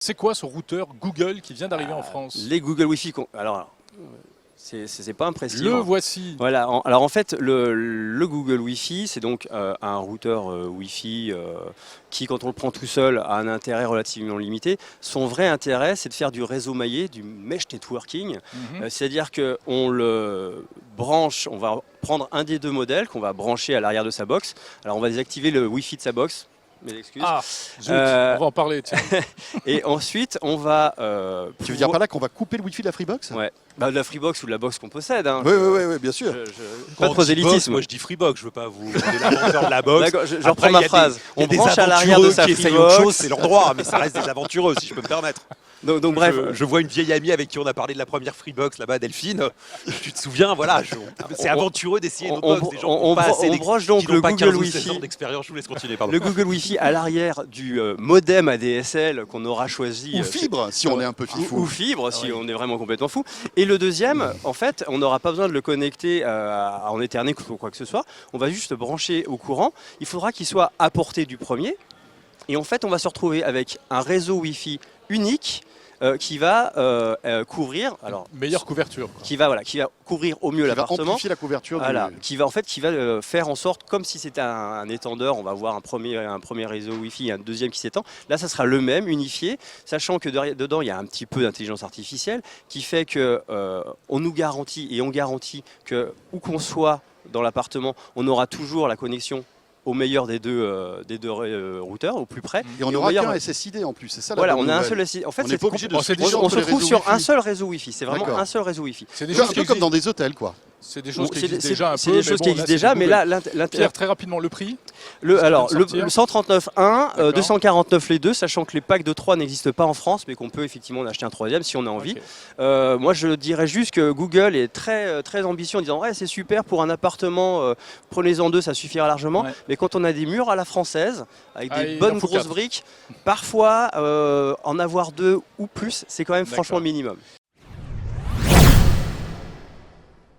C'est quoi ce routeur Google qui vient d'arriver en France? Les Google Wi-Fi, alors c'est pas impressionnant. Le voici. Voilà, alors en fait, le Google Wi-Fi, c'est donc un routeur Wi-Fi qui, quand on le prend tout seul, a un intérêt relativement limité. Son vrai intérêt, c'est de faire du réseau maillé, du mesh networking. C'est-à-dire qu'on le branche, on va prendre un des deux modèles qu'on va brancher à l'arrière de sa box. Alors on va désactiver le Wi-Fi de sa box. Mes excuses. Ah, zut, on va en parler. Tiens. Et ensuite, on va. Tu veux dire par là qu'on va couper le Wi-Fi de la Freebox? Ouais. Bah, de la Freebox ou de la box qu'on possède. Hein. Oui, bien sûr. Pas de prosélytisme. Moi je dis Freebox, je veux pas vous demander l'inventeur de la box. D'accord, je reprends ma phrase. On branche à l'arrière de sa qui essayent autre Freebox. chose, c'est leur droit, mais ça reste des aventureux, si je peux me permettre. Donc bref. Je vois une vieille amie avec qui on a parlé de la première Freebox là-bas, Delphine. Tu te souviens, voilà, c'est aventureux d'essayer nos box. Des gens on branche donc le Google Wi-Fi. d'expérience. Je vous laisse continuer, pardon. Le Google Wi-Fi à l'arrière du modem ADSL qu'on aura choisi. Ou fibre, si on est un peu fifou. Ou fibre, si on est vraiment complètement fou. Et le deuxième, en fait, on n'aura pas besoin de le connecter en Ethernet ou quoi que ce soit. On va juste brancher au courant. Il faudra qu'il soit à portée du premier. Et en fait, on va se retrouver avec un réseau Wi-Fi unique qui va couvrir, alors Meilleure couverture. Quoi. qui va couvrir au mieux Qui va l'appartement. amplifier la couverture. Voilà, qui va faire en sorte, comme si c'était un étendeur, on va avoir un premier réseau Wi-Fi et un deuxième qui s'étend. Là, ça sera le même, unifié, sachant que dedans, il y a un petit peu d'intelligence artificielle qui fait que on nous garantit et on garantit que où qu'on soit dans l'appartement, on aura toujours la connexion au meilleur des deux routeurs, au plus près. Et on aura qu'un SSID en plus, c'est ça la Voilà, bonne on a un nouvelle. seul SSID. En fait, On n'est pas obligé de switcher on entre se les trouve réseaux sur Wi-Fi. un seul réseau Wi-Fi. C'est vraiment D'accord. un seul réseau Wi-Fi. C'est des Un choses peu qui comme dans existent. des hôtels, quoi. C'est des choses qui existent C'est déjà un peu. des choses qui existent déjà, mais là, Pierre, très rapidement, le prix. le 139.1, D'accord. 249 les deux, sachant que les packs de 3 n'existent pas en France, mais qu'on peut effectivement en acheter un troisième si on a envie. Ok. Moi, je dirais juste que Google est très ambitieux en disant ouais, c'est super pour un appartement, prenez-en deux, ça suffira largement. Ouais. Mais quand on a des murs à la française, avec des il bonnes en faut grosses 4. briques, parfois en avoir deux ou plus, c'est quand même franchement D'accord. minimum.